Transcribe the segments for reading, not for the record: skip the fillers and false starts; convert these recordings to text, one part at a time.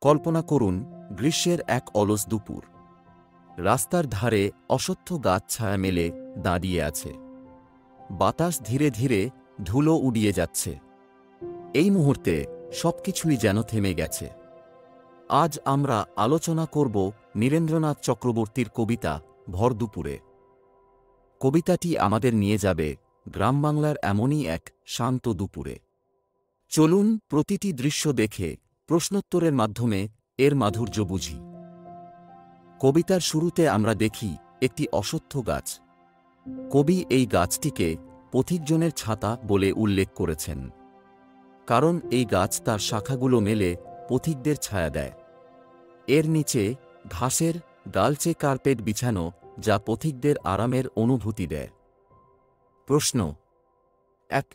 কল্পনা করুন গ্রীষ্মের এক অলস দুপুর। রাস্তার ধারে অশ্বত্থ গাছ ছায়া মেলে দাঁড়িয়ে আছে। বাতাস ধীরে ধীরে ধুলো উড়িয়ে যাচ্ছে। এই মুহূর্তে সবকিছুই যেন থেমে গেছে। আজ আমরা আলোচনা করব নীরেন্দ্রনাথ চক্রবর্তীর কবিতা ভর দুপুরে। কবিতাটি আমাদের নিয়ে যাবে গ্রামবাংলার এমনই এক শান্ত দুপুরে। চলুন প্রতিটি দৃশ্য দেখে প্রশ্নোত্তরের মাধ্যমে এর মাধুর্য বুঝি। কবিতার শুরুতে আমরা দেখি একটি অশ্বত্থ গাছ। কবি এই গাছটিকে পথিকজনের ছাতা বলে উল্লেখ করেছেন, কারণ এই গাছ তার শাখাগুলো মেলে পথিকদের ছায়া দেয়। এর নিচে ঘাসের ডালচে কার্পেট বিছানো, যা পথিকদের আরামের অনুভূতি দেয়। প্রশ্ন ১।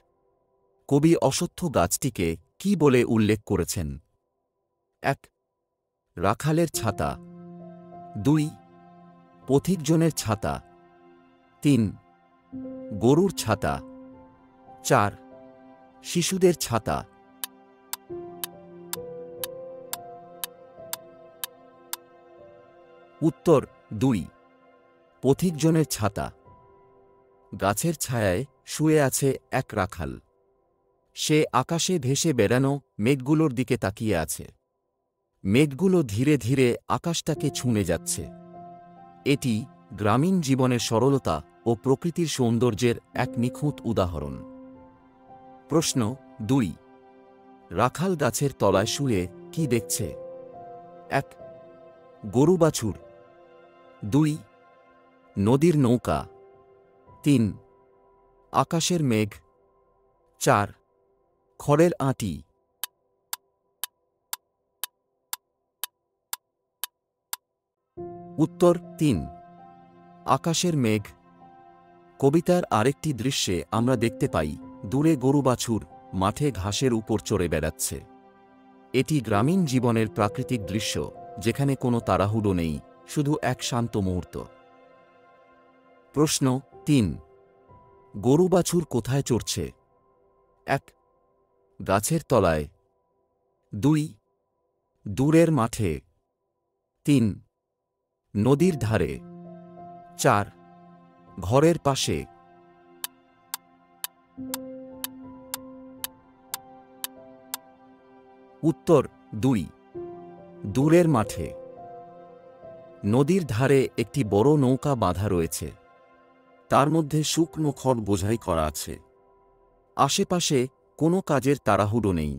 কবি অশ্বত্থ গাছটিকে কি বলে উল্লেখ করেছেন? ১. রাখালের ছাতা। ২. পথিকজনের ছাতা। ৩. গরুর ছাতা। ৪. শিশুদের ছাতা। উত্তর ২. পথিকজনের ছাতা। গাছের ছায়ায় শুয়ে আছে এক রাখাল। সে আকাশে ভেসে বেড়ানো মেঘগুলোর দিকে তাকিয়ে আছে। মেঘগুলো ধীরে ধীরে আকাশটাকে ছুঁয়ে যাচ্ছে। এটি গ্রামীণ জীবনের সরলতা ও প্রকৃতির সৌন্দর্যের এক নিখুঁত উদাহরণ। প্রশ্ন ২. রাখাল গাছের তলায় শুয়ে কি দেখছে? ১. গরু বাছুর। ২. নদীর নৌকা। ৩. আকাশের মেঘ। ৪. খড়ের আঁটি। উত্তর ৩. আকাশের মেঘ। কবিতার আরেকটি দৃশ্যে আমরা দেখতে পাই দূরে গরু বাছুর মাঠে ঘাসের উপর চড়ে বেড়াচ্ছে। এটি গ্রামীণ জীবনের প্রাকৃতিক দৃশ্য, যেখানে কোনো তাড়াহুড়ো নেই, শুধু এক শান্ত মুহূর্ত। প্রশ্ন ৩. গরু বাছুর কোথায় চড়ছে? ১. গাছের তলায়। ২. দূরের মাঠে। ৩. নদীর ধারে। ৪. ঘরের পাশে। উত্তর ২. দূরের মাঠে। নদীর ধারে একটি বড় নৌকা বাঁধা রয়েছে। তার মধ্যে শুকনো খড় বোঝাই করা আছে। আশেপাশে কোনো কাজের তাড়াহুড়ো নেই।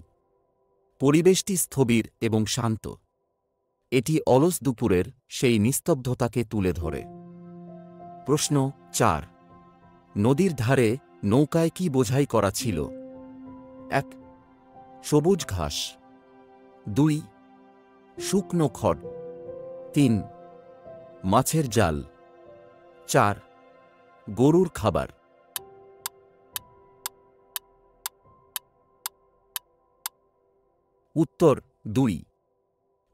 পরিবেশটি স্থবির এবং শান্ত। এটি অলস দুপুরের সেই নিস্তব্ধতাকে তুলে ধরে। প্রশ্ন ৪. নদীর ধারে নৌকায় কি বোঝাই করা ছিল? ১. সবুজ ঘাস। ২. শুকনো খড়। ৩. মাছের জাল। ৪. গরুর খাবার। উত্তর ২.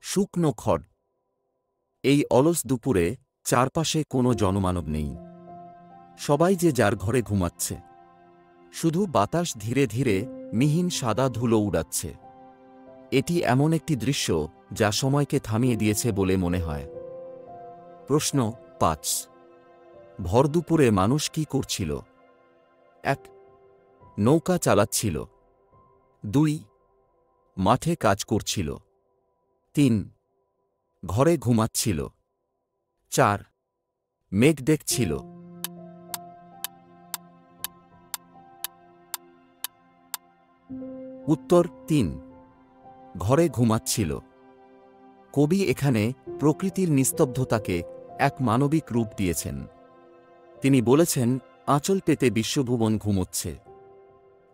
শুকনো খড়। এই অলস দুপুরে চারপাশে কোনো জনমানব নেই। সবাই যে যার ঘরে ঘুমাচ্ছে। শুধু বাতাস ধীরে ধীরে মিহিন সাদা ধুলো উড়াচ্ছে। এটি এমন একটি দৃশ্য যা সময়কে থামিয়ে দিয়েছে বলে মনে হয়। প্রশ্ন ৫. ভর দুপুরে মানুষ কি করছিল? ১. নৌকা চালাচ্ছিল। ২. মাঠে কাজ করছিল। ৩. ঘরে ঘুমাচ্ছিল। ৪. মেঘ দেখছিল। উত্তর ৩. ঘরে ঘুমাচ্ছিল। কবি এখানে প্রকৃতির নিস্তব্ধতাকে এক মানবিক রূপ দিয়েছেন। তিনি বলেছেন, আঁচল পেতে বিশ্বভুবন ঘুমোচ্ছে।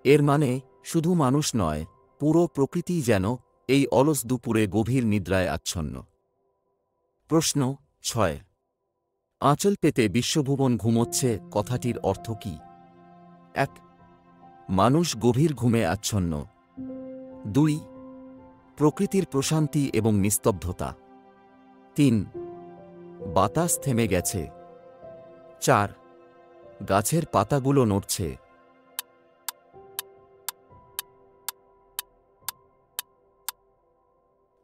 এর মানে শুধু মানুষ নয়, পুরো প্রকৃতিই যেন এই অলস দুপুরে গভীর নিদ্রায় আচ্ছন্ন। প্রশ্ন ৬. আঁচল পেতে বিশ্বভুবন ঘুমোচ্ছে কথাটির অর্থ কী? ১. মানুষ গভীর ঘুমে আচ্ছন্ন। ২. প্রকৃতির প্রশান্তি এবং নিস্তব্ধতা। ৩. বাতাস থেমে গেছে। ৪. গাছের পাতাগুলো নড়ছে।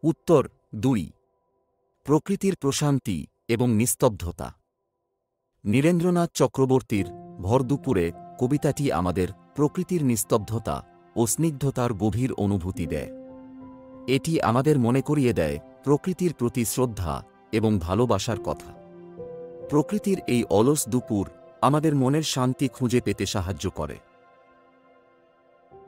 উত্তর 2. প্রকৃতির প্রশান্তি এবং নিস্তব্ধতা। নীরেন্দ্রনাথ চক্রবর্তীর ভরদুপুরে কবিতাটি আমাদের প্রকৃতির নিস্তব্ধতা ও স্নিগ্ধতার গভীর অনুভূতি দেয়। এটি আমাদের মনে করিয়ে দেয় প্রকৃতির প্রতি শ্রদ্ধা এবং ভালোবাসার কথা। প্রকৃতির এই অলস দুপুর আমাদের মনের শান্তি খুঁজে পেতে সাহায্য করে।